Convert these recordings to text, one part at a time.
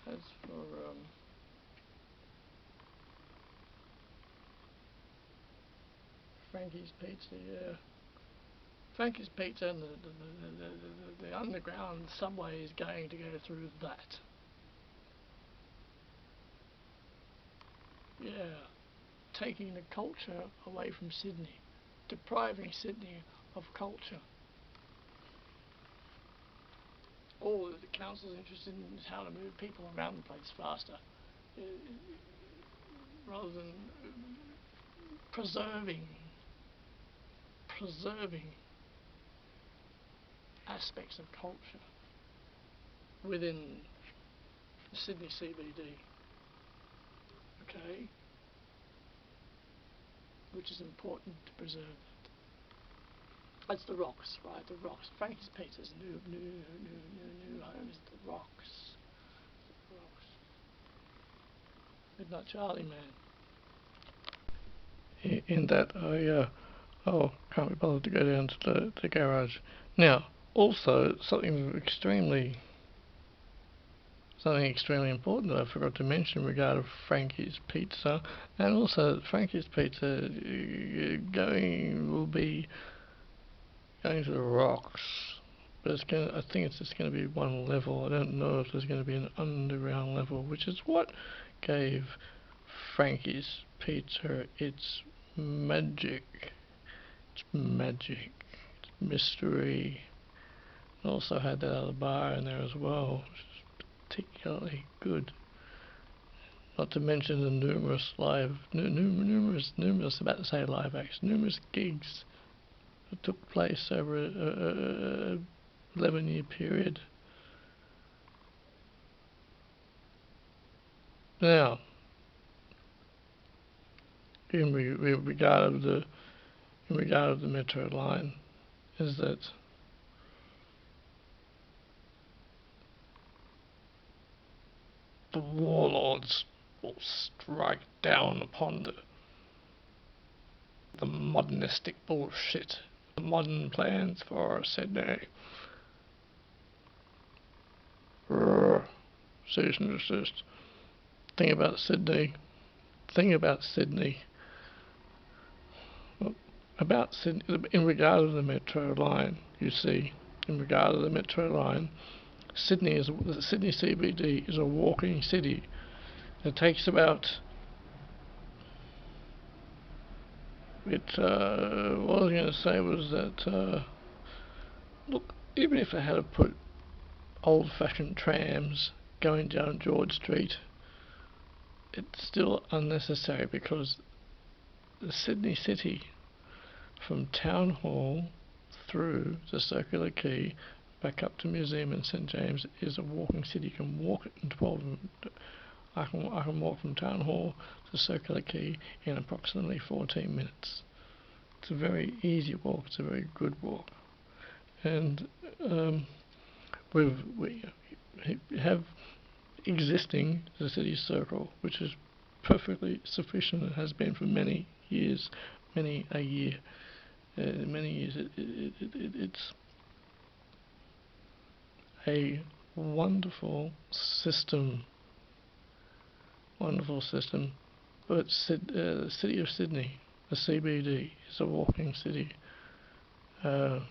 As for Frankie's Pizza, yeah. Frankie's Pizza and the underground subway is going to go through that. Yeah. Taking the culture away from Sydney. Depriving Sydney of culture. All the council's interested in is how to move people around the place faster. Rather than preserving aspects of culture within Sydney CBD, okay, which is important to preserve that. That's the Rocks, right? The Rocks. Frankie's Pizza's new home is the Rocks. The Rocks. Midnight Charlie, man. In that I can't be bothered to go down to the garage. Now, also something extremely important that I forgot to mention in regard of Frankie's Pizza, and also Frankie's Pizza will be going to the Rocks, but I think it's just going to be one level. I don't know if there's going to be an underground level, which is what gave Frankie's Pizza its magic. It's mystery. It also had that other bar in there as well, which is particularly good. Not to mention the numerous numerous gigs that took place over a 11-year period. Now, in regard of the Metro line, is that the warlords will strike down upon the modernistic bullshit, the modern plans for Sydney. Cease and desist. Thing about Sydney. In regard to the Metro line, you see, in regard to the Metro line, the Sydney CBD is a walking city. It takes about what I was going to say was that look, even if they had to put old-fashioned trams going down George Street, it's still unnecessary, because the Sydney City, from Town Hall through the Circular Quay back up to Museum and St James, is a walking city. You can walk it in 12 minutes. I can walk from Town Hall to Circular Quay in approximately 14 minutes. It's a very easy walk. It's a very good walk, and we have existing the city circle, which is perfectly sufficient. It has been for many years, many a year. It's a wonderful system. But the city of Sydney, the CBD, is a walking city. Can't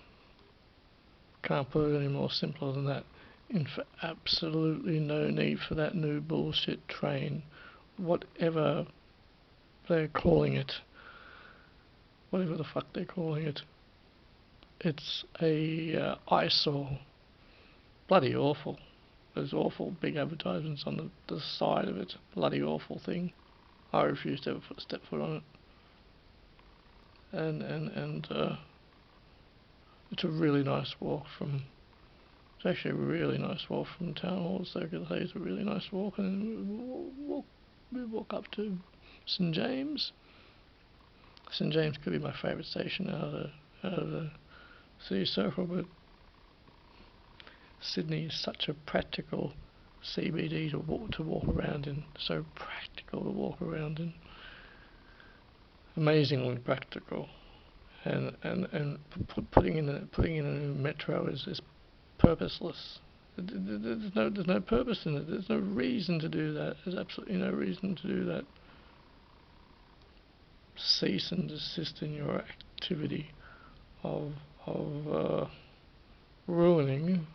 put it any more simpler than that. And for absolutely no need for that new bullshit train, whatever they're calling it, whatever the fuck they're calling it. It's a eyesore. Bloody awful. Those awful big advertisements on the side of it. Bloody awful thing. I refuse to ever step foot on it. And it's a really nice walk from. It's actually a really nice walk from Town Hall to Circular Quay. It's a really nice walk, and we walk up to St James. St James could be my favourite station out of the city circle, but Sydney is such a practical CBD to walk around in. So practical to walk around in. Amazingly practical. And putting in a new metro is purposeless. There's no purpose in it. There's no reason to do that. There's absolutely no reason to do that. Cease and desist in your activity of of ruining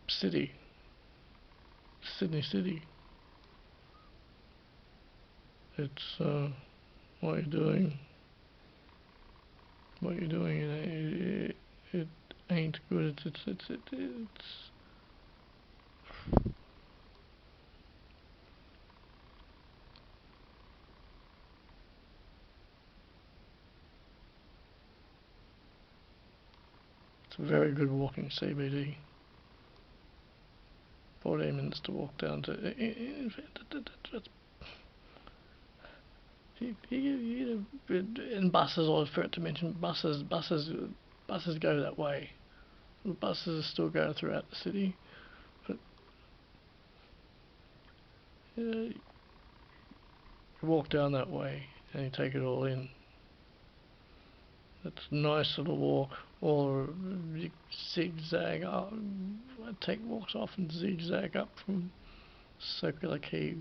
Sydney City. It's what you're doing. What you're doing. It ain't good. It's a very good walking CBD. 14 minutes to walk down to. In fact, and buses. I forgot to mention buses. Buses go that way. Buses still go throughout the city, but you walk down that way and you take it all in. It's a nice little walk, or you zigzag up. I take walks off and zigzag up from Circular Quay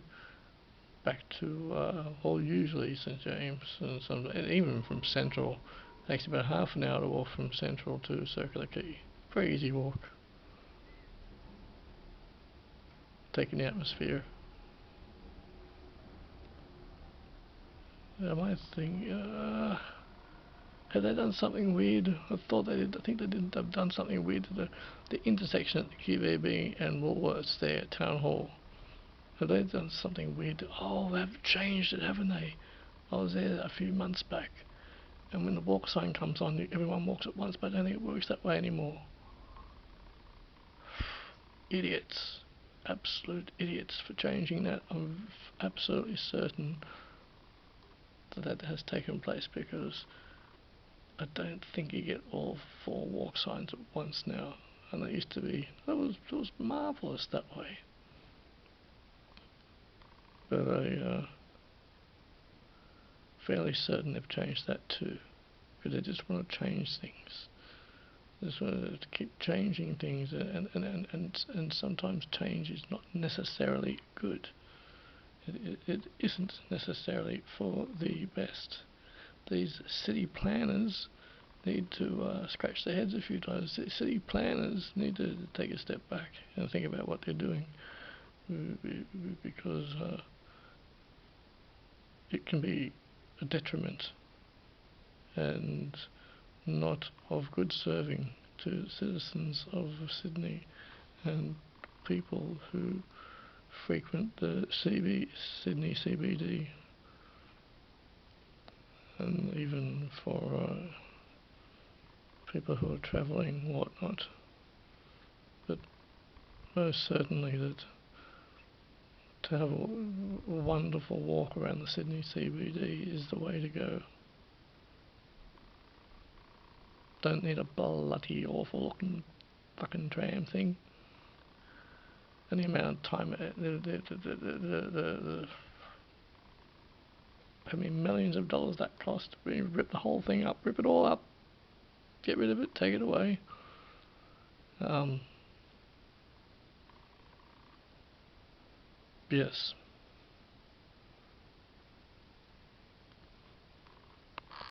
back to, usually St James, and even from Central. It takes about half an hour to walk from Central to Circular Quay. Very easy walk. Taking the atmosphere. I might think, have they done something weird? I thought they did. I think they did. They've done something weird to the intersection at the QVB and Woolworths there at Town Hall. Have they done something weird? Oh, they've changed it, haven't they? I was there a few months back, and when the walk sign comes on, everyone walks at once, but I don't think it works that way anymore. Idiots. Absolute idiots for changing that. I'm absolutely certain that has taken place, because I don't think you get all 4 walk signs at once now, and they used to be. It was marvellous that way. But I fairly certain they've changed that too, because they just want to change things. They just want to keep changing things, and sometimes change is not necessarily good. It isn't necessarily for the best. These city planners need to scratch their heads a few times. City planners need to take a step back and think about what they're doing, because it can be a detriment and not of good serving to citizens of Sydney and people who frequent the Sydney CBD, and even for people who are travelling and whatnot. But most certainly that to have a wonderful walk around the Sydney CBD is the way to go. Don't need a bloody awful looking fucking tram thing. And the amount of time, how many millions of dollars that cost. We rip the whole thing up, rip it all up, get rid of it, take it away. Yes.